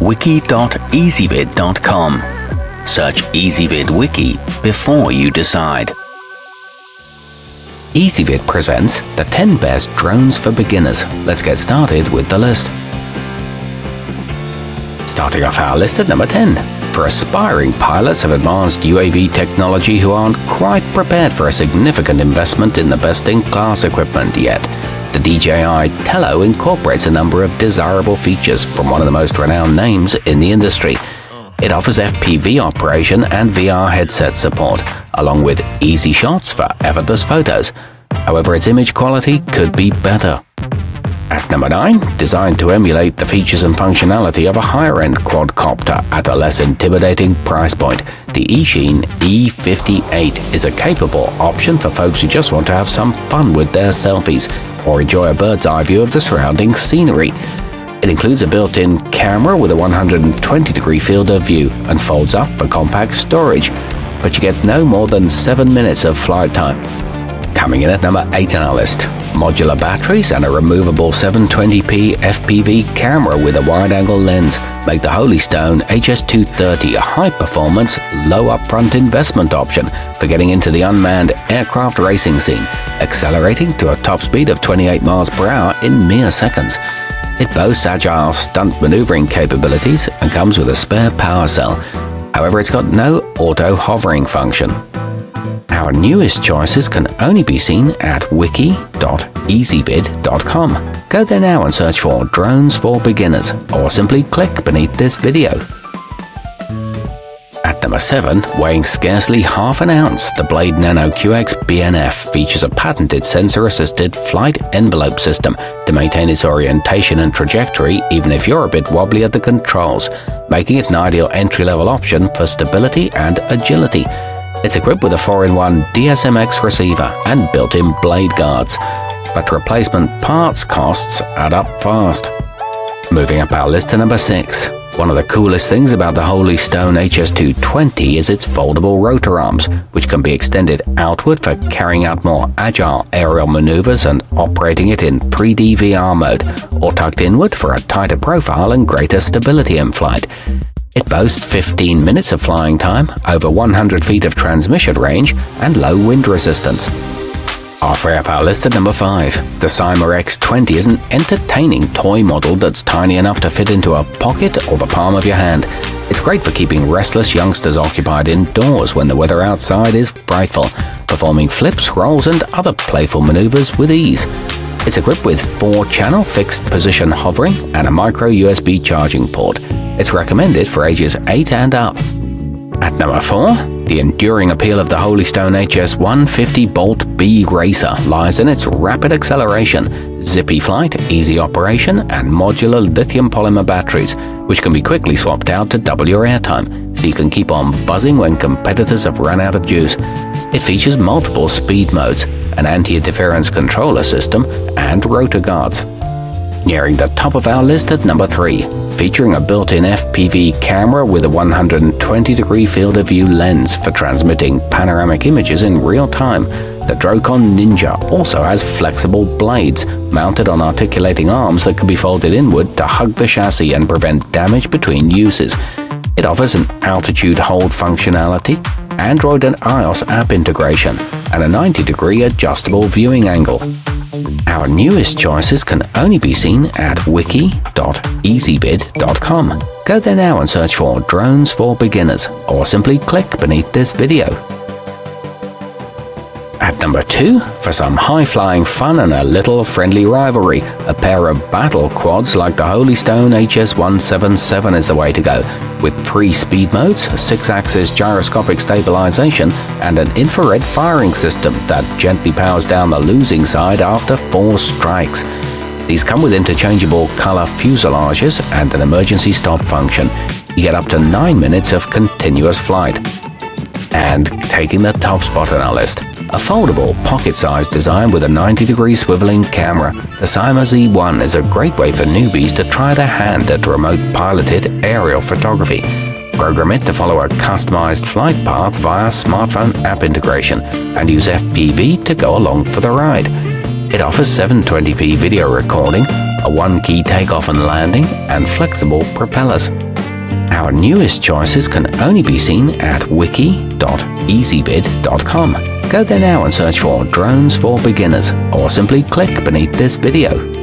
wiki.ezvid.com. Search Ezvid Wiki before you decide. Ezvid presents the 10 best drones for beginners. Let's get started with the list. Starting off our list at number 10. For aspiring pilots of advanced UAV technology who aren't quite prepared for a significant investment in the best-in-class equipment yet, the DJI Tello incorporates a number of desirable features from one of the most renowned names in the industry. It offers FPV operation and VR headset support, along with easy shots for effortless photos. However, its image quality could be better. At number 9, designed to emulate the features and functionality of a higher-end quadcopter at a less intimidating price point, the Eachine E58 is a capable option for folks who just want to have some fun with their selfies or enjoy a bird's-eye view of the surrounding scenery. It includes a built-in camera with a 120-degree field of view and folds up for compact storage, but you get no more than 7 minutes of flight time. Coming in at number 8 on our list, modular batteries and a removable 720p FPV camera with a wide-angle lens make the Holy Stone HS230 a high-performance, low-upfront investment option for getting into the unmanned aircraft racing scene, accelerating to a top speed of 28 miles per hour in mere seconds. It boasts agile stunt maneuvering capabilities and comes with a spare power cell. However, it's got no auto-hovering function. Our newest choices can only be seen at wiki.ezvid.com. Go there now and search for Drones for Beginners, or simply click beneath this video. At number 7, weighing scarcely half an ounce, the Blade Nano QX BNF features a patented sensor-assisted flight envelope system to maintain its orientation and trajectory even if you're a bit wobbly at the controls, making it an ideal entry-level option for stability and agility. It's equipped with a 4-in-1 DSMX receiver and built-in blade guards, but replacement parts costs add up fast. Moving up our list to number 6. One of the coolest things about the Holy Stone HS220 is its foldable rotor arms, which can be extended outward for carrying out more agile aerial maneuvers and operating it in 3D VR mode, or tucked inward for a tighter profile and greater stability in flight. It boasts 15 minutes of flying time, over 100 feet of transmission range, and low wind resistance. Halfway up our list at number 5, the Syma X20 is an entertaining toy model that's tiny enough to fit into a pocket or the palm of your hand. It's great for keeping restless youngsters occupied indoors when the weather outside is frightful, performing flips, rolls, and other playful maneuvers with ease. It's equipped with 4-channel fixed-position hovering and a micro USB charging port. It's recommended for ages 8 and up. At number 4, the enduring appeal of the Holy Stone HS150 Bolt B Racer lies in its rapid acceleration, zippy flight, easy operation, and modular lithium polymer batteries, which can be quickly swapped out to double your airtime, so you can keep on buzzing when competitors have run out of juice. It features multiple speed modes, an anti-interference controller system, and rotor guards. Nearing the top of our list at number 3, featuring a built-in FPV camera with a 120-degree field of view lens for transmitting panoramic images in real time, the Drocon Ninja also has flexible blades mounted on articulating arms that can be folded inward to hug the chassis and prevent damage between uses. It offers an altitude hold functionality, Android and iOS app integration, and a 90-degree adjustable viewing angle. Our newest choices can only be seen at wiki.ezvid.com. Go there now and search for Drones for Beginners, or simply click beneath this video. At number 2, for some high-flying fun and a little friendly rivalry, a pair of battle quads like the Holy Stone HS177 is the way to go, with 3 speed modes, 6-axis gyroscopic stabilization, and an infrared firing system that gently powers down the losing side after 4 strikes. These come with interchangeable color fuselages and an emergency stop function. You get up to 9 minutes of continuous flight. And taking the top spot on our list, a foldable, pocket-sized design with a 90-degree swiveling camera, the Syma Z1 is a great way for newbies to try their hand at remote-piloted aerial photography. Program it to follow a customized flight path via smartphone app integration, and use FPV to go along for the ride. It offers 720p video recording, a 1-key takeoff and landing, and flexible propellers. Our newest choices can only be seen at wiki.ezvid.com. Go there now and search for Drones for Beginners, or simply click beneath this video.